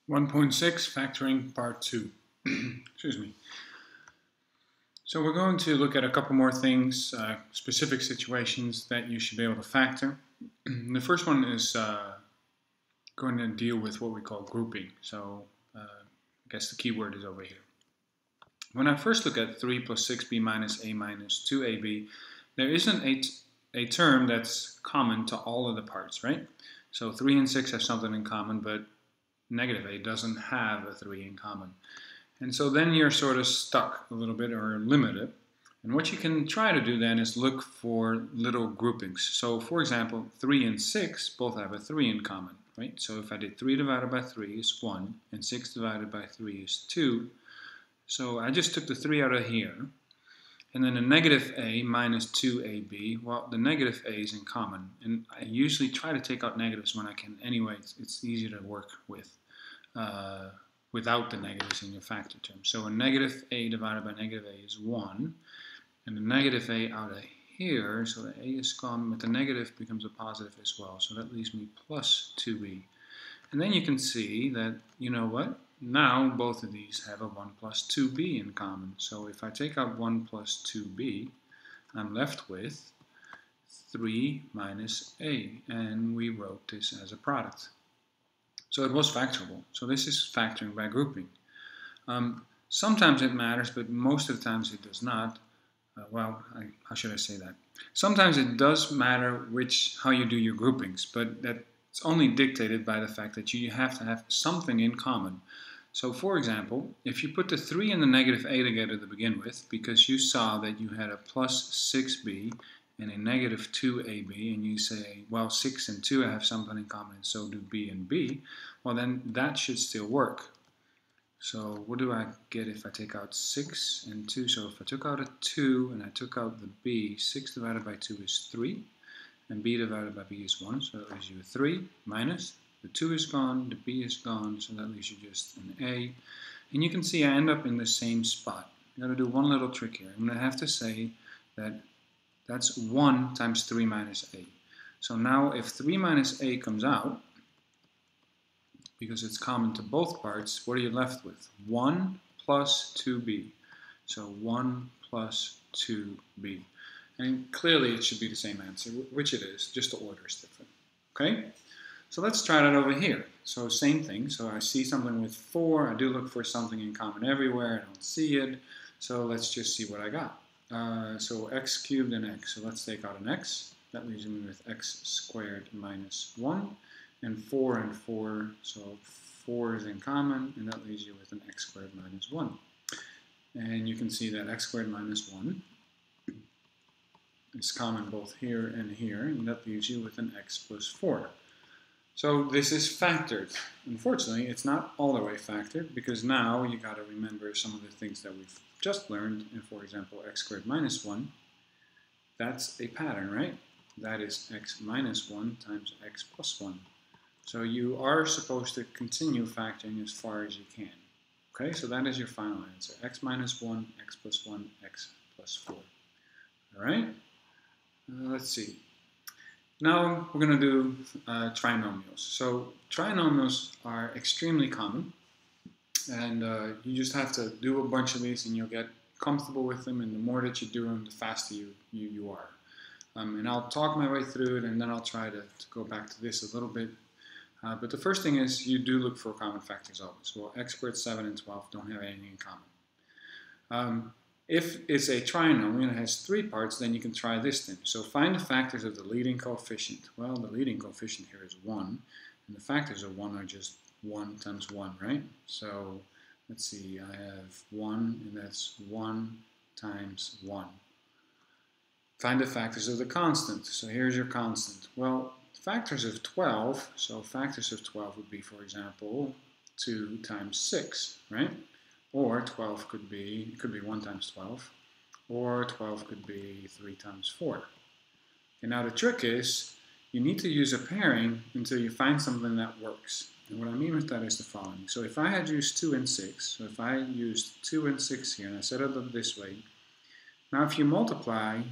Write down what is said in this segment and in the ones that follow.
1.6 Factoring Part 2. Excuse me. So we're going to look at a couple more things, specific situations that you should be able to factor. The first one is going to deal with what we call grouping. So I guess the key word is over here. When I first look at 3 plus 6b minus a minus 2ab, there isn't a term that's common to all of the parts, right? So 3 and 6 have something in common, but negative a doesn't have a 3 in common. And so then you're sort of stuck a little bit or limited. And what you can try to do then is look for little groupings. So for example, 3 and 6 both have a 3 in common, right? So if I did 3 divided by 3 is 1, and 6 divided by 3 is 2. So I just took the 3 out of here. And then a negative a minus 2ab, well, the negative a is in common. And I usually try to take out negatives when I can anyway. It's easier to work with without the negatives in your factor term. So a negative a divided by negative a is 1. And the negative a out of here, so the a is gone, but the negative becomes a positive as well. So that leaves me plus 2b. And then you can see that, you know what? Now both of these have a 1 plus 2b in common. So if I take out 1 plus 2b, I'm left with 3 minus a. And we wrote this as a product. So it was factorable. So this is factoring by grouping. Sometimes it matters, but most of the times it does not. How should I say that? Sometimes it does matter how you do your groupings, but that's only dictated by the fact that you have to have something in common. So for example, if you put the 3 and the negative a together to begin with, because you saw that you had a plus 6b and a negative 2ab, and you say, well, 6 and 2 have something in common, and so do b and b, well then that should still work. So what do I get if I take out 6 and 2? So if I took out a 2 and I took out the b, 6 divided by 2 is 3, and b divided by b is 1, so that leaves you a 3 minus. The 2 is gone, the b is gone, so that leaves you just an a. And you can see I end up in the same spot. I'm going to do one little trick here. I'm going to have to say that that's 1 times 3 minus a. So now if 3 minus a comes out, because it's common to both parts, what are you left with? 1 plus 2b. So 1 plus 2b. And clearly it should be the same answer, which it is, just the order is different. Okay? So let's try that over here. So same thing. So I see something with 4. I do look for something in common everywhere. I don't see it. So let's just see what I got. So x cubed and x. So let's take out an x. That leaves me with x squared minus 1. And 4 and 4. So 4 is in common. And that leaves you with an x squared minus 1. And you can see that x squared minus 1 is common both here and here. And that leaves you with an x plus 4. So this is factored. Unfortunately, it's not all the way factored, because now you got to remember some of the things that we've just learned. And for example, x squared minus 1, that's a pattern, right? That is x minus 1 times x plus 1. So you are supposed to continue factoring as far as you can. Okay, so that is your final answer. X minus 1, x plus 1, x plus 4. All right? Let's see. Now we're going to do trinomials. So trinomials are extremely common, and you just have to do a bunch of these and you'll get comfortable with them, and the more that you do them, the faster you are. And I'll talk my way through it, and then I'll try to go back to this a little bit. But the first thing is you do look for common factors always. Well, x squared, 7, and 12 don't have anything in common. If it's a trinomial and it has 3 parts, then you can try this thing. So find the factors of the leading coefficient. Well, the leading coefficient here is 1, and the factors of 1 are just 1 times 1, right? So let's see, I have 1, and that's 1 times 1. Find the factors of the constant. So here's your constant. Well, factors of 12, so factors of 12 would be, for example, 2 times 6, right? Or 12 could be 1 times 12, or 12 could be 3 times 4. And now the trick is, you need to use a pairing until you find something that works. And what I mean with that is the following. So if I had used 2 and 6, so if I used 2 and 6 here, and I set it up this way, now if you multiply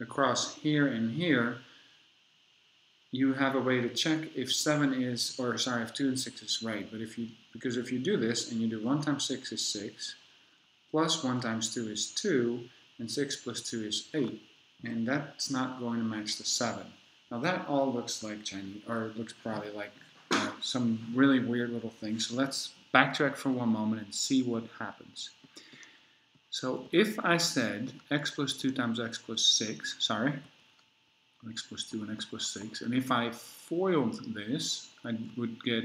across here and here, you have a way to check if 7 is, or sorry, if 2 and 6 is right. But because if you do this and you do 1 times 6 is 6, plus 1 times 2 is 2, and 6 plus 2 is 8. And that's not going to match the 7. Now that all looks like Chinese, or it looks probably like some really weird little things. So let's backtrack for one moment and see what happens. So if I said x plus 2 times x plus 6, sorry, x plus 2 and x plus 6, and if I FOILed this, I would get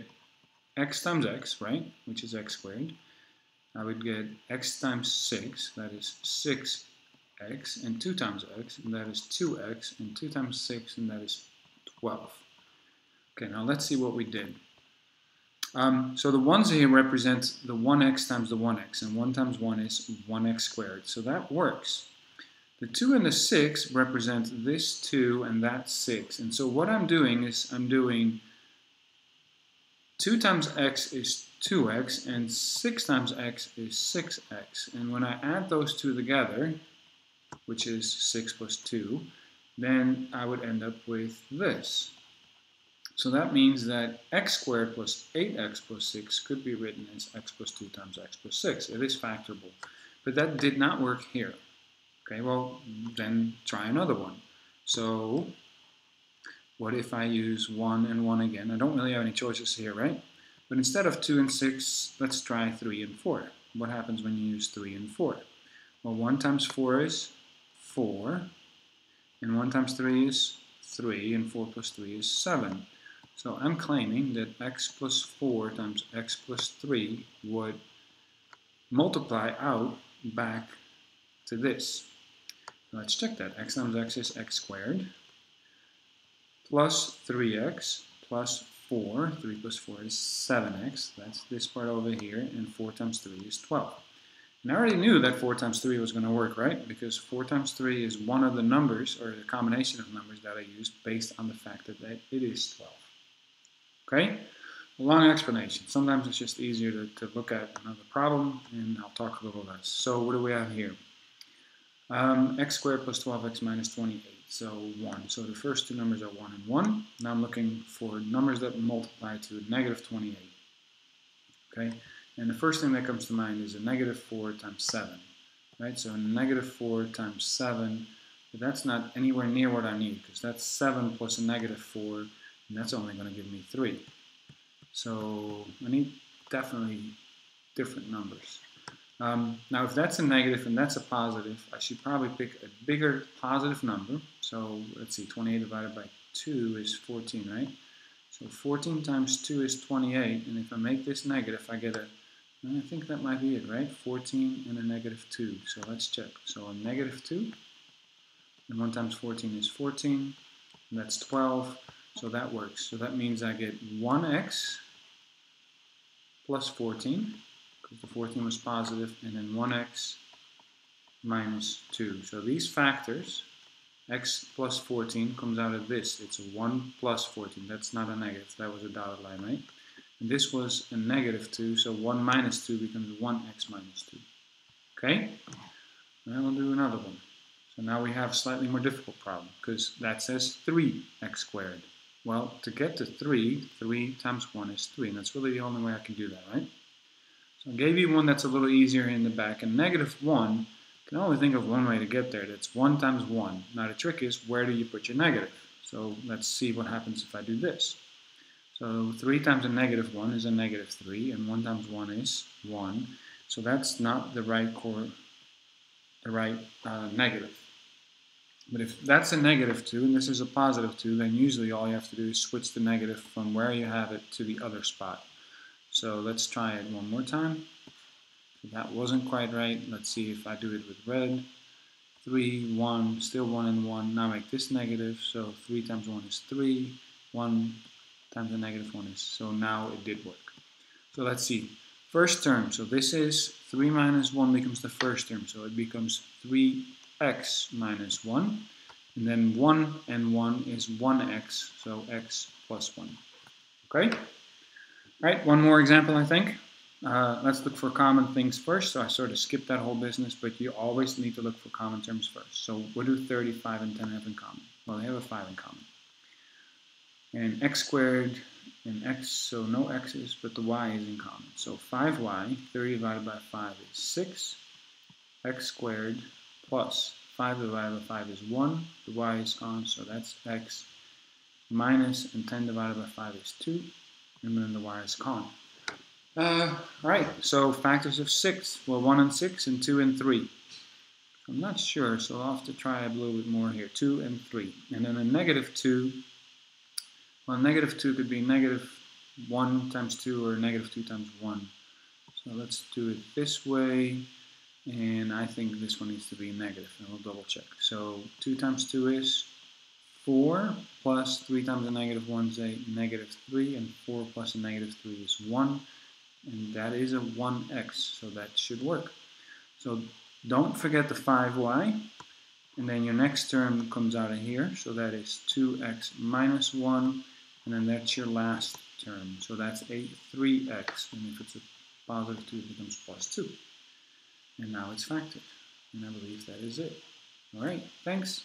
x times x, right, which is x squared. I would get x times 6, that is 6x, and 2 times x, and that is 2x, and 2 times 6, and that is 12. Okay, now let's see what we did. So the 1s here represent the 1x times the 1x, and 1 times 1 is 1x squared, so that works. The 2 and the 6 represent this 2 and that 6, and so what I'm doing is I'm doing 2 times x is 2x, and 6 times x is 6x, and when I add those two together, which is 6 plus 2, then I would end up with this. So that means that x squared plus 8x plus 6 could be written as x plus 2 times x plus 6. It is factorable. But that did not work here. Okay, well, then try another one. So what if I use 1 and 1 again? I don't really have any choices here, right? But instead of 2 and 6, let's try 3 and 4. What happens when you use 3 and 4? Well, 1 times 4 is 4, and 1 times 3 is 3, and 4 plus 3 is 7. So I'm claiming that x plus 4 times x plus 3 would multiply out back to this. Let's check that. X times x is x squared, plus 3x, plus 4. 3 plus 4 is 7x. That's this part over here, and 4 times 3 is 12. And I already knew that 4 times 3 was going to work, right? Because 4 times 3 is one of the numbers, or the combination of numbers that I used based on the fact that it is 12. Okay? A long explanation. Sometimes it's just easier to look at another problem, and I'll talk a little less. So what do we have here? X squared plus 12x minus 28. So 1. So the first two numbers are 1 and 1. Now I'm looking for numbers that multiply to negative 28. Okay? And the first thing that comes to mind is a negative 4 times 7. Right? So negative 4 times 7, but that's not anywhere near what I need, because that's 7 plus a negative 4, and that's only going to give me 3. So I need definitely different numbers. Now if that's a negative and that's a positive, I should probably pick a bigger positive number. So let's see, 28 divided by 2 is 14, right? So 14 times 2 is 28, and if I make this negative, I get I think that might be it, right? 14 and a negative 2. So let's check. So a negative 2, and 1 times 14 is 14, and that's 12. So that works. So that means I get 1x plus 14, because the 14 was positive, and then 1x minus 2. So these factors, x plus 14 comes out of this. It's a 1 plus 14. That's not a negative. That was a dotted line, right? And this was a negative 2, so 1 minus 2 becomes 1x minus 2. Okay? Now we'll do another one. So now we have a slightly more difficult problem, because that says 3x squared. Well, to get to 3, 3 times 1 is 3, and that's really the only way I can do that, right? So I gave you one that's a little easier in the back, and negative 1, you can only think of one way to get there. That's 1 times 1. Now the trick is, where do you put your negative? So let's see what happens if I do this. So 3 times a negative 1 is a negative 3, and 1 times 1 is 1. So that's not the right negative. But if that's a negative 2 and this is a positive 2, then usually all you have to do is switch the negative from where you have it to the other spot. So let's try it one more time. That wasn't quite right. Let's see if I do it with red. 3, 1, still 1 and 1. Now make this negative. So 3 times 1 is 3. 1 times the negative 1 is. So now it did work. So let's see. First term. So this is 3 minus 1 becomes the first term. So it becomes 3x minus 1. And then 1 and 1 is 1x. So x plus 1. Okay? Right, one more example, I think. Let's look for common things first. So I sort of skipped that whole business, but you always need to look for common terms first. So what do 35 and 10 have in common? Well, they have a 5 in common. and x squared and x, so no x's, but the y is in common. So 5y, 30 divided by 5 is 6, x squared plus 5 divided by 5 is 1, the y is gone, so that's x, minus, and 10 divided by 5 is 2, and then the y is gone. Alright, so factors of 6, well 1 and 6 and 2 and 3. I'm not sure, so I'll have to try a little bit more here, 2 and 3. And then a negative 2, well negative 2 could be negative 1 times 2 or negative 2 times 1. So let's do it this way, and I think this one needs to be negative, and we'll double check. So 2 times 2 is 4, plus 3 times a negative 1 is a negative 3, and 4 plus a negative 3 is 1, and that is a 1x, so that should work. So don't forget the 5y, and then your next term comes out of here, so that is 2x minus 1, and then that's your last term, so that's a 3x, and if it's a positive 2 it becomes plus 2. And now it's factored, and I believe that is it. Alright, thanks.